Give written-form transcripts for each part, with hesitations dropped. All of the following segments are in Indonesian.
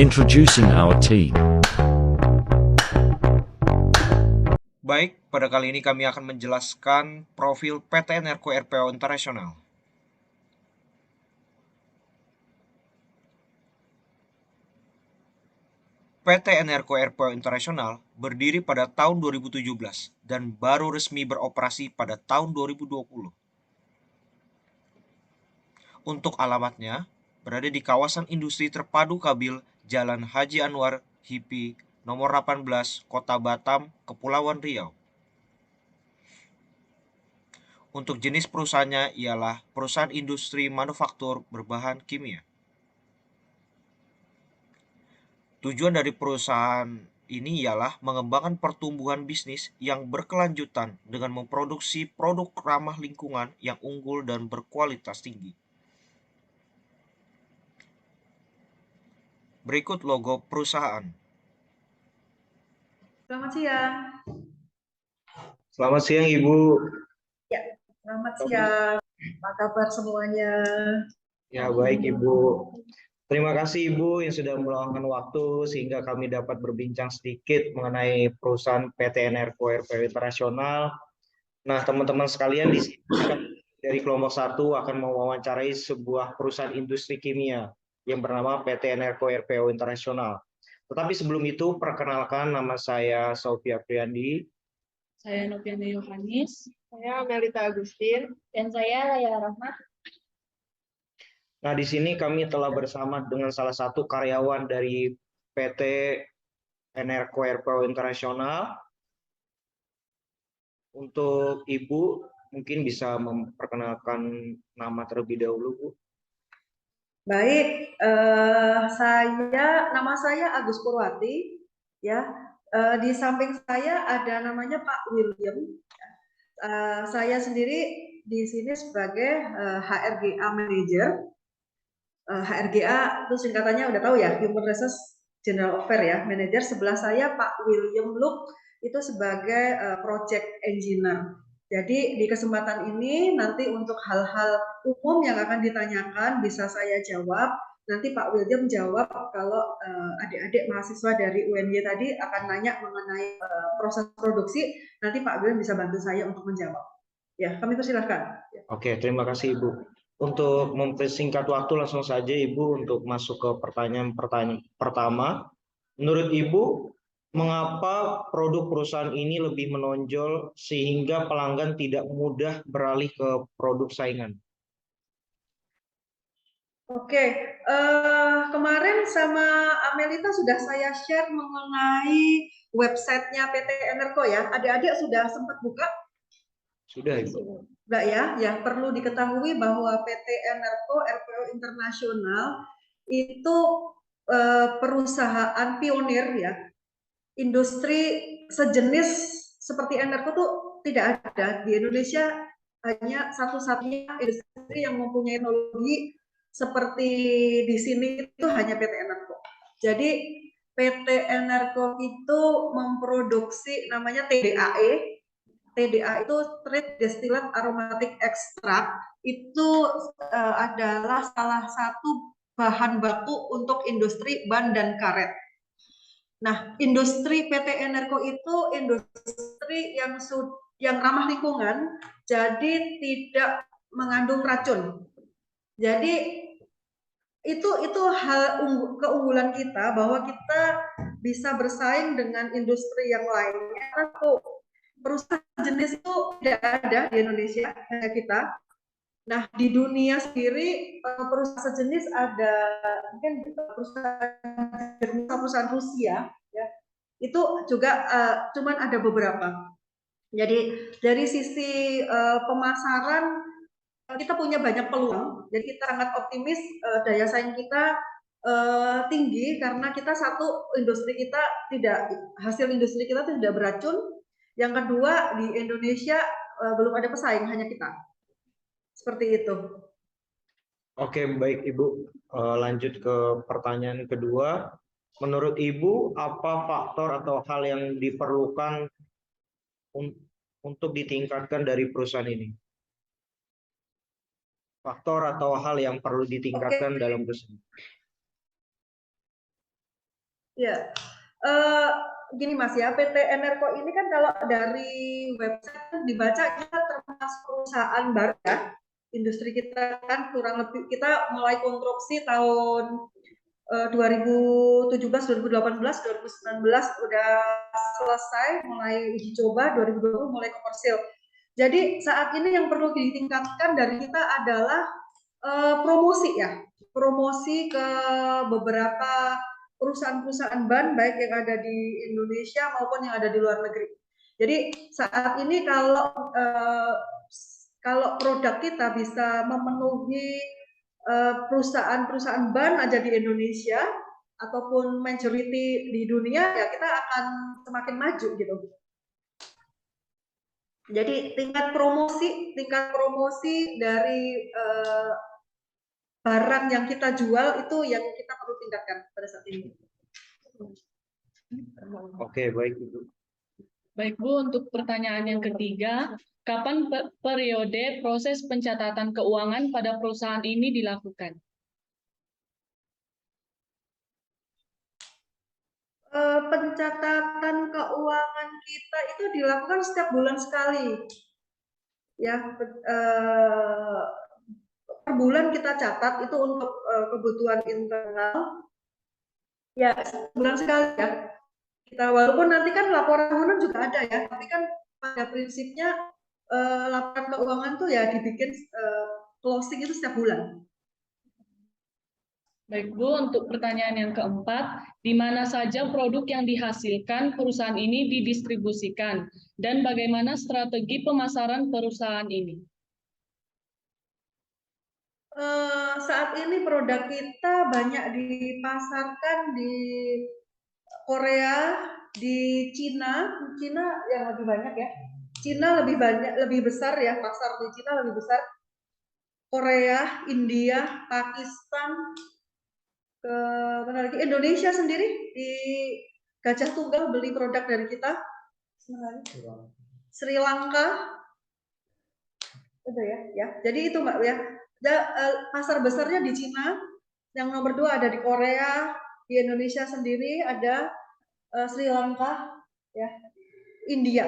Introducing our team. Baik, pada kali ini kami akan menjelaskan profil PT Enerco RPO Internasional. PT Enerco RPO Internasional berdiri pada tahun 2017 dan baru resmi beroperasi pada tahun 2020. Untuk alamatnya, berada di kawasan industri terpadu Kabil, Jalan Haji Anwar, HIPI, nomor 18, Kota Batam, Kepulauan Riau. Untuk jenis perusahaannya ialah perusahaan industri manufaktur berbahan kimia. Tujuan dari perusahaan ini ialah mengembangkan pertumbuhan bisnis yang berkelanjutan dengan memproduksi produk ramah lingkungan yang unggul dan berkualitas tinggi. Berikut logo perusahaan. Selamat siang. Selamat siang, Ibu. Ya, selamat siang. Apa kabar semuanya? Ya, baik, Ibu. Terima kasih Ibu yang sudah meluangkan waktu sehingga kami dapat berbincang sedikit mengenai perusahaan PT Enerco RPO Internasional. Nah, teman-teman sekalian, di sini dari kelompok 1 akan mewawancarai sebuah perusahaan industri kimia yang bernama PT Enerco RPO Internasional. Tetapi sebelum itu, perkenalkan, nama saya Sofia Priandi. Saya Noviana Yohanis. Saya Melita Agustin. Dan saya Laya Rahmat. Nah, di sini kami telah bersama dengan salah satu karyawan dari PT Enerco RPO Internasional. Untuk Ibu, mungkin bisa memperkenalkan nama terlebih dahulu, Bu. Baik, nama saya Agus Purwati. Ya, di samping saya ada namanya Pak William. Saya sendiri di sini sebagai HRGA Manager. HRGA itu singkatannya udah tahu ya, Human Resource General Affair ya, Manager. Sebelah saya Pak William Luke itu sebagai Project Engineer. Jadi di kesempatan ini nanti untuk hal-hal umum yang akan ditanyakan bisa saya jawab. Nanti Pak William jawab kalau adik-adik mahasiswa dari UNY tadi akan nanya mengenai proses produksi. Nanti Pak William bisa bantu saya untuk menjawab. Ya, kami persilahkan. Oke, terima kasih Ibu. Untuk mempersingkat waktu langsung saja Ibu untuk masuk ke pertanyaan pertama. Menurut Ibu, mengapa produk perusahaan ini lebih menonjol sehingga pelanggan tidak mudah beralih ke produk saingan? Oke, kemarin sama Amelita sudah saya share mengenai websitenya PT Enerco ya. Adik-adik sudah sempat buka? Sudah, Ibu. Enggak ya? Ya, perlu diketahui bahwa PT Enerco RPO Internasional itu perusahaan pionir ya. Industri sejenis seperti Enerco tuh tidak ada di Indonesia, hanya satu-satunya industri yang mempunyai teknologi seperti di sini itu hanya PT Enerco. Jadi PT Enerco itu memproduksi namanya TDAE. TDA itu Trade Distillate Aromatic Extract, itu adalah salah satu bahan baku untuk industri ban dan karet. Nah, industri PT Enerco itu industri yang ramah lingkungan, jadi tidak mengandung racun. Jadi itu hal keunggulan kita bahwa kita bisa bersaing dengan industri yang lainnya. Perusahaan jenis itu tidak ada di Indonesia, hanya kita. Nah, di dunia sendiri perusahaan sejenis ada mungkin perusahaan Rusia ya. Itu juga cuman ada beberapa. Jadi dari sisi pemasaran kita punya banyak peluang. Jadi kita sangat optimis, daya saing kita tinggi karena kita satu, hasil industri kita tidak beracun. Yang kedua, di Indonesia belum ada pesaing, hanya kita. Seperti itu. Oke, baik Ibu. Lanjut ke pertanyaan kedua. Menurut Ibu, apa faktor atau hal yang diperlukan untuk ditingkatkan dari perusahaan ini? Faktor atau hal yang perlu ditingkatkan dalam perusahaan. Ya, eh, gini Mas ya, PT Enerco ini kan kalau dari website dibaca kita termasuk perusahaan baru ya. Industri kita kan kurang lebih kita mulai konstruksi tahun 2017, 2018, 2019 udah selesai, mulai uji coba, 2020 mulai komersil. Jadi saat ini yang perlu ditingkatkan dari kita adalah promosi ya, promosi ke beberapa perusahaan-perusahaan ban baik yang ada di Indonesia maupun yang ada di luar negeri. Jadi saat ini kalau produk kita bisa memenuhi perusahaan-perusahaan ban aja di Indonesia ataupun majority di dunia, ya kita akan semakin maju gitu. Jadi tingkat promosi dari barang yang kita jual itu yang kita perlu tingkatkan pada saat ini. Oke, baik Ibu. Baik Bu, untuk pertanyaan yang ketiga, kapan periode proses pencatatan keuangan pada perusahaan ini dilakukan? Pencatatan keuangan kita itu dilakukan setiap bulan sekali. Ya, per bulan kita catat itu untuk kebutuhan internal. Ya, bulan sekali ya. Kita walaupun nanti kan laporan tahunan juga ada ya, tapi kan pada prinsipnya laporan keuangan tuh ya dibikin closing itu setiap bulan. Baik Bu, untuk pertanyaan yang keempat, di mana saja produk yang dihasilkan perusahaan ini didistribusikan dan bagaimana strategi pemasaran perusahaan ini? Saat ini produk kita banyak dipasarkan di Korea, di Cina yang lebih banyak ya. Cina lebih banyak, lebih besar ya, pasar di Cina lebih besar. Korea, India, Pakistan, ke mana lagi? Indonesia sendiri di Gajah Tunggal beli produk dari kita. Sri Lanka, itu ya. Jadi itu Mbak ya. Pasar besarnya di Cina, yang nomor 2 ada di Korea, di Indonesia sendiri ada Sri Lanka, ya, India.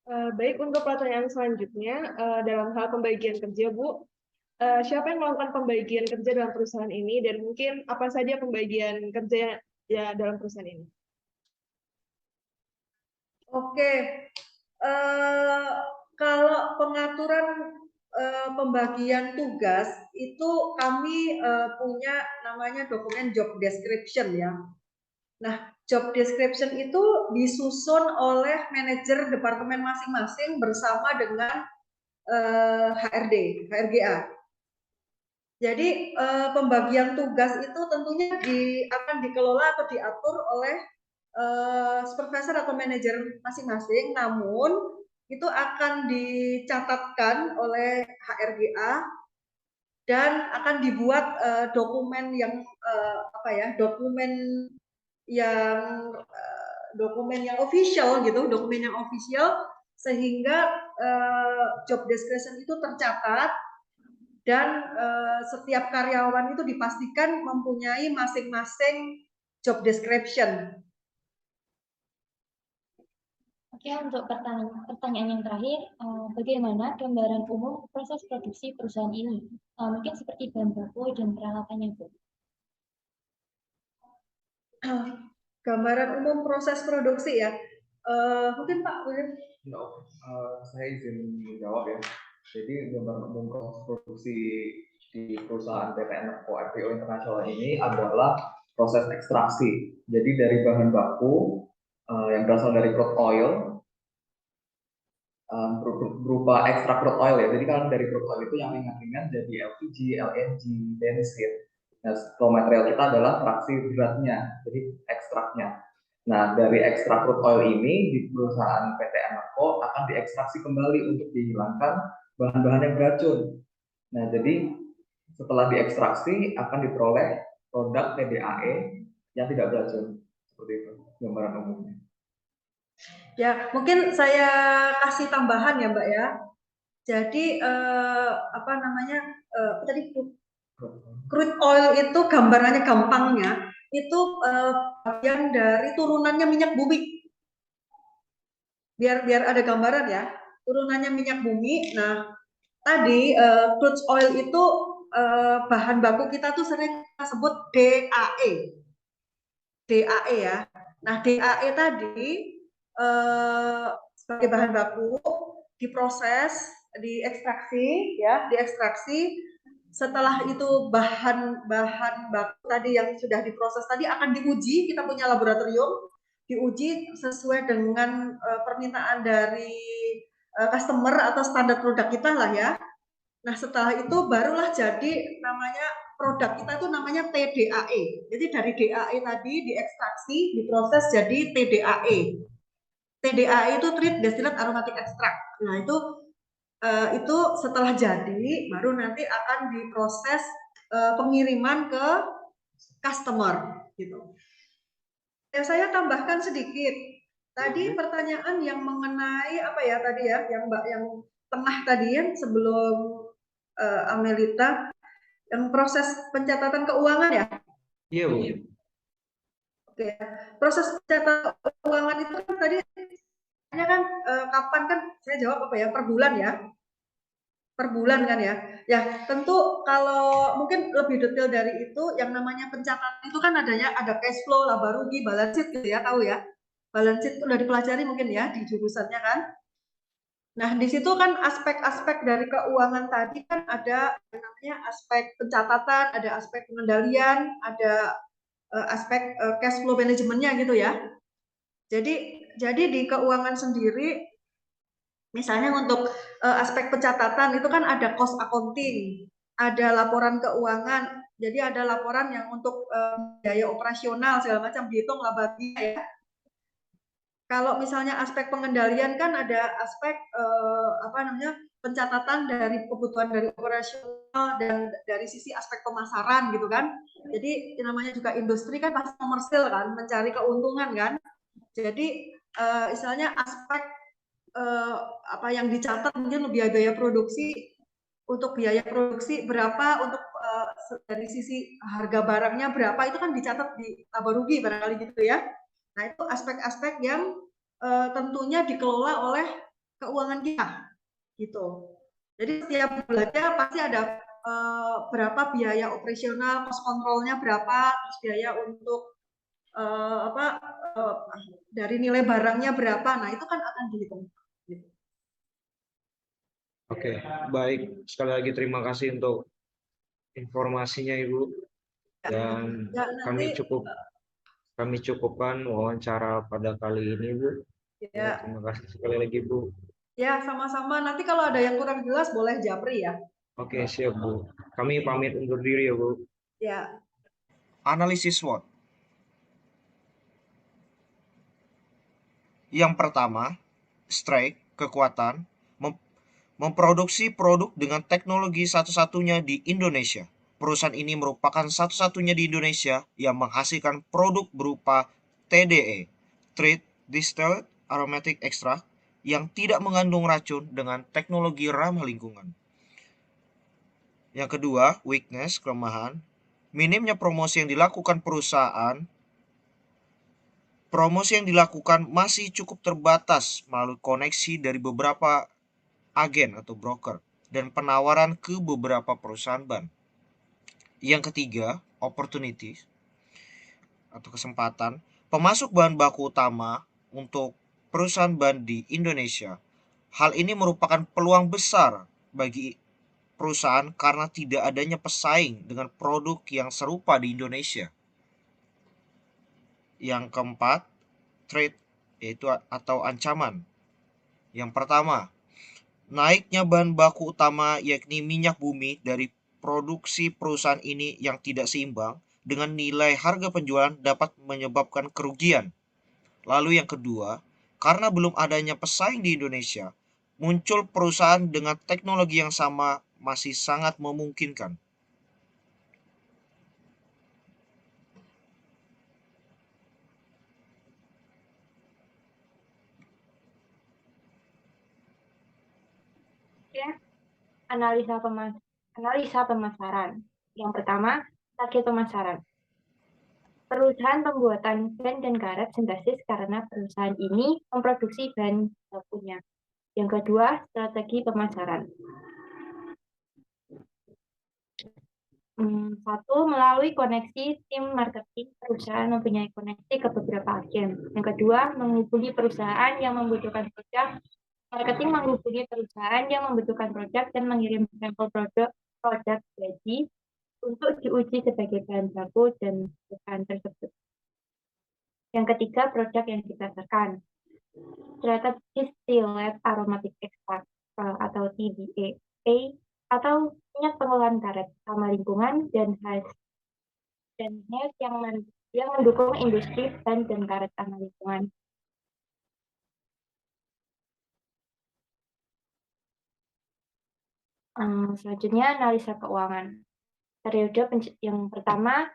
Baik, untuk pertanyaan selanjutnya, dalam hal pembagian kerja, Bu, siapa yang melakukan pembagian kerja dalam perusahaan ini, dan mungkin apa saja pembagian kerja ya dalam perusahaan ini? Oke, kalau pengaturan pembagian tugas itu kami punya namanya dokumen job description ya. Nah, job description itu disusun oleh manajer departemen masing-masing bersama dengan HRD, HRGA. Jadi pembagian tugas itu tentunya akan dikelola atau diatur oleh supervisor atau manajer masing-masing, namun itu akan dicatatkan oleh HRGA dan akan dibuat dokumen yang dokumen yang official gitu, dokumen yang official sehingga job description itu tercatat dan setiap karyawan itu dipastikan mempunyai masing-masing job description. Oke, untuk pertanyaan yang terakhir, bagaimana gambaran umum proses produksi perusahaan ini? Mungkin seperti bahan baku dan peralatannya, Bu. Gambaran umum proses produksi ya. Mungkin Pak William. Saya izin menjawab ya. Jadi gambaran umum proses produksi di perusahaan PT Enerco FPO Internasional ini adalah proses ekstraksi. Jadi dari bahan baku yang berasal dari crude oil berupa ekstrak crude oil ya. Jadi kalau dari crude oil itu yang ringan-ringan jadi LPG, LNG, bensin. Nah, raw material kita adalah fraksi beratnya, jadi ekstraknya. Nah, dari ekstrak crude oil ini di perusahaan PT Enerco akan diekstraksi kembali untuk dihilangkan bahan-bahan yang beracun. Nah, jadi setelah diekstraksi akan diperoleh produk TBAE yang tidak beracun. Seperti itu gambaran umumnya. Ya, mungkin saya kasih tambahan ya, Mbak ya. Jadi tadi Crude oil itu gambarannya gampangnya itu bagian dari turunannya minyak bumi. Biar ada gambaran ya, turunannya minyak bumi. Nah, tadi crude oil itu bahan baku kita tuh sering kita sebut DAE. DAE ya. Nah, DAE tadi sebagai bahan baku diproses, diekstraksi ya, diekstraksi. Setelah itu bahan baku tadi yang sudah diproses tadi akan diuji, kita punya laboratorium, diuji sesuai dengan permintaan dari customer atau standar produk kita lah ya. Nah, setelah itu barulah jadi namanya produk kita itu namanya TDAE. Jadi dari DAE tadi diekstraksi, diproses jadi TDAE. TDAE itu Treat Distillate Aromatic Extract. Nah, itu setelah jadi baru nanti akan diproses pengiriman ke customer gitu. Ya, saya tambahkan sedikit. Tadi pertanyaan yang mengenai apa ya tadi ya, yang Mbak yang tengah tadi ya sebelum Amelita, yang proses pencatatan keuangan ya. Iya, Bu. Oke, proses pencatatan keuangan itu kan tadi kan kapan kan saya jawab apa ya, per bulan ya. Per bulan kan ya. Ya, tentu kalau mungkin lebih detail dari itu yang namanya pencatatan itu kan ada cash flow, laba rugi, balance sheet gitu ya, tahu ya. Balance sheet udah dipelajari mungkin ya di jurusannya kan. Nah, di situ kan aspek-aspek dari keuangan tadi kan ada yang namanya aspek pencatatan, ada aspek pengendalian, ada aspek cash flow manajemennya gitu ya. Jadi di keuangan sendiri, misalnya untuk aspek pencatatan itu kan ada cost accounting, ada laporan keuangan, jadi ada laporan yang untuk biaya operasional segala macam dihitung laba-labanya ya. Kalau misalnya aspek pengendalian kan ada aspek pencatatan dari kebutuhan dari operasional dan dari sisi aspek pemasaran gitu kan. Jadi namanya juga industri kan pasti komersil kan, mencari keuntungan kan. Jadi misalnya aspek apa yang dicatat mungkin biaya produksi, untuk biaya produksi berapa, untuk dari sisi harga barangnya berapa, itu kan dicatat di laba rugi barangkali gitu ya. Nah, itu aspek-aspek yang tentunya dikelola oleh keuangan kita gitu. Jadi setiap bulannya pasti ada berapa biaya operasional, cost controlnya berapa, terus biaya untuk dari nilai barangnya berapa. Nah, itu kan akan dihitung. Gitu. Oke, baik. Sekali lagi terima kasih untuk informasinya, Ibu. Dan Ya, nanti, kami cukupkan wawancara pada kali ini, Bu. Ya, ya, terima kasih sekali lagi, Bu. ya sama-sama. Nanti kalau ada yang kurang jelas boleh japri ya. Oke, siap, Bu. Kami pamit undur diri ya, Bu. Ya. Analisis SWOT. Yang pertama, strength, kekuatan, memproduksi produk dengan teknologi satu-satunya di Indonesia. Perusahaan ini merupakan satu-satunya di Indonesia yang menghasilkan produk berupa TDE, Treat Distilled Aromatic Extract, yang tidak mengandung racun dengan teknologi ramah lingkungan. Yang kedua, weakness, kelemahan, minimnya promosi yang dilakukan perusahaan. Promosi yang dilakukan masih cukup terbatas melalui koneksi dari beberapa agen atau broker dan penawaran ke beberapa perusahaan ban. Yang ketiga, opportunity atau kesempatan. Pemasok bahan baku utama untuk perusahaan ban di Indonesia. Hal ini merupakan peluang besar bagi perusahaan karena tidak adanya pesaing dengan produk yang serupa di Indonesia. Yang keempat, threat, yaitu atau ancaman. Yang pertama, naiknya bahan baku utama yakni minyak bumi dari produksi perusahaan ini yang tidak seimbang dengan nilai harga penjualan dapat menyebabkan kerugian. Lalu yang kedua, karena belum adanya pesaing di Indonesia, muncul perusahaan dengan teknologi yang sama masih sangat memungkinkan. Ya, analisa pemasaran. Yang pertama, target pemasaran. Perusahaan pembuatan ban dan karet sintesis karena perusahaan ini memproduksi bahan bakunya. Yang kedua, strategi pemasaran. Satu, melalui koneksi tim marketing, perusahaan mempunyai koneksi ke beberapa agen. Yang kedua, menghubungi perusahaan yang membutuhkan produk. Marketing menghubungi perusahaan yang membutuhkan produk dan mengirim sampel produk jadi untuk diuji sebagai bahan baku dan bahan tersebut. Yang ketiga, produk yang dipasarkan. Strategi distilled aromatic extract atau TDA atau minyak pengolahan karet ramah lingkungan dan HES yang mendukung industri ban dan karet ramah lingkungan. Selanjutnya, analisa keuangan. Yang pertama,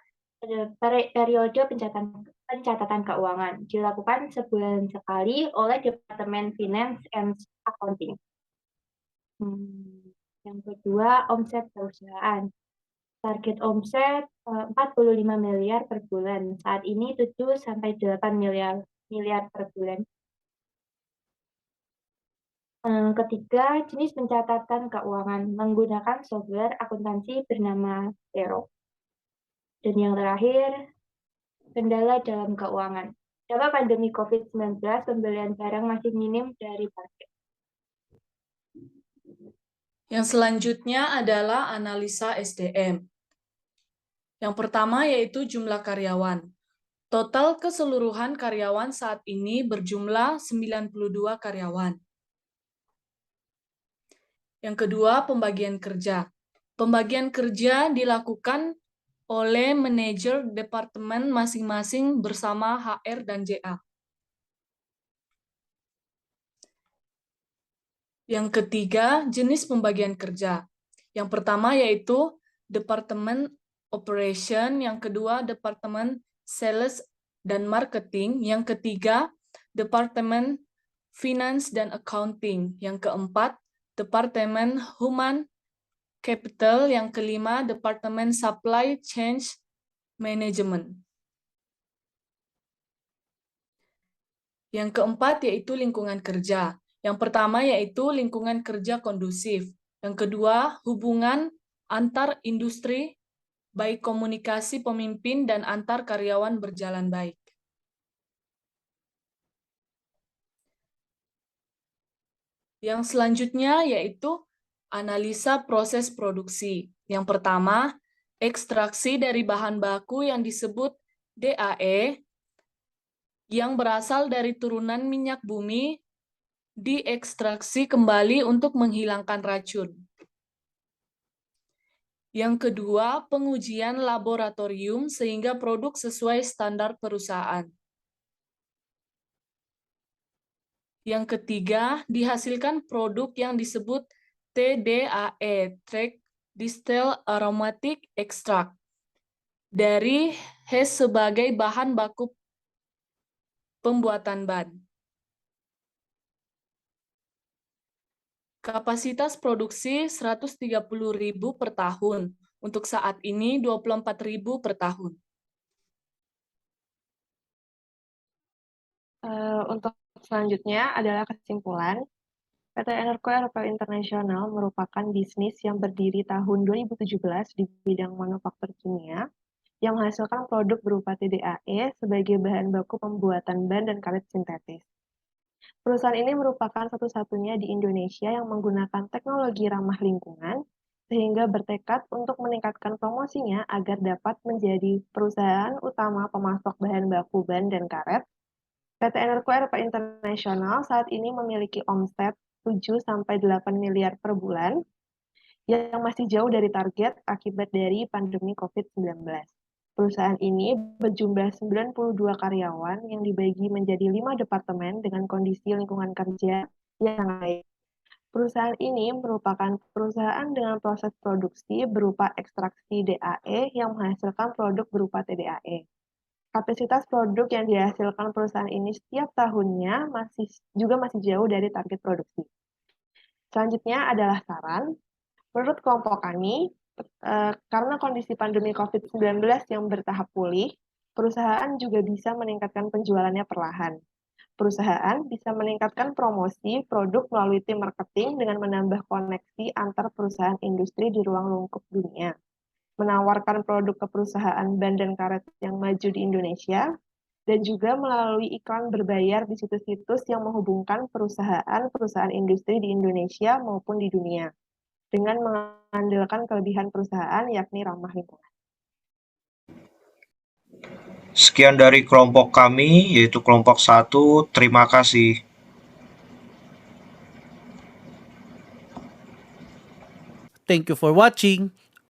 periode pencatatan keuangan dilakukan sebulan sekali oleh Departemen Finance and Accounting. Yang kedua, omset perusahaan. Target omset 45 miliar per bulan. Saat ini 7 sampai 8 miliar per bulan. Ketiga, jenis pencatatan keuangan menggunakan software akuntansi bernama Xero. Dan yang terakhir, kendala dalam keuangan. Dampak pandemi COVID-19, pembelian barang masih minim dari target. Yang selanjutnya adalah analisa SDM. Yang pertama yaitu jumlah karyawan. Total keseluruhan karyawan saat ini berjumlah 92 karyawan. Yang kedua, pembagian kerja. Pembagian kerja dilakukan oleh manajer departemen masing-masing bersama HR dan JA. Yang ketiga, jenis pembagian kerja. Yang pertama yaitu Departemen Operation, yang kedua Departemen Sales dan Marketing, yang ketiga Departemen Finance dan Accounting, yang keempat Departemen Human Capital, yang kelima Departemen Supply Chain Management. Yang keempat yaitu lingkungan kerja. Yang pertama yaitu lingkungan kerja kondusif. Yang kedua, hubungan antar industri, baik komunikasi pemimpin dan antar karyawan berjalan baik. Yang selanjutnya yaitu analisa proses produksi. Yang pertama, ekstraksi dari bahan baku yang disebut DAE yang berasal dari turunan minyak bumi diekstraksi kembali untuk menghilangkan racun. Yang kedua, pengujian laboratorium sehingga produk sesuai standar perusahaan. Yang ketiga, dihasilkan produk yang disebut TDAE, Track Distilled Aromatic Extract, dari HES sebagai bahan baku pembuatan ban. Kapasitas produksi 130.000 per tahun. Untuk saat ini 24.000 per tahun. Untuk selanjutnya adalah kesimpulan. PT Enerco RPL International merupakan bisnis yang berdiri tahun 2017 di bidang manufaktur kimia yang menghasilkan produk berupa TDAE sebagai bahan baku pembuatan ban dan karet sintetis. Perusahaan ini merupakan satu-satunya di Indonesia yang menggunakan teknologi ramah lingkungan, sehingga bertekad untuk meningkatkan promosinya agar dapat menjadi perusahaan utama pemasok bahan baku ban dan karet. PT Enerco RPL International saat ini memiliki omset 7-8 miliar per bulan, yang masih jauh dari target akibat dari pandemi COVID-19. Perusahaan ini berjumlah 92 karyawan yang dibagi menjadi 5 departemen dengan kondisi lingkungan kerja yang baik. Perusahaan ini merupakan perusahaan dengan proses produksi berupa ekstraksi DAE yang menghasilkan produk berupa TDAE. Kapasitas produk yang dihasilkan perusahaan ini setiap tahunnya masih jauh dari target produksi. Selanjutnya adalah saran. Menurut kelompok kami, Karena kondisi pandemi COVID-19 yang bertahap pulih, perusahaan juga bisa meningkatkan penjualannya perlahan. Perusahaan bisa meningkatkan promosi produk melalui tim marketing dengan menambah koneksi antar perusahaan industri di ruang lingkup dunia, menawarkan produk ke perusahaan ban dan karet yang maju di Indonesia, dan juga melalui iklan berbayar di situs-situs yang menghubungkan perusahaan-perusahaan industri di Indonesia maupun di dunia, dengan mengandalkan kelebihan perusahaan yakni ramah lingkungan. Sekian dari kelompok kami, yaitu kelompok 1. Terima kasih. Thank you for watching.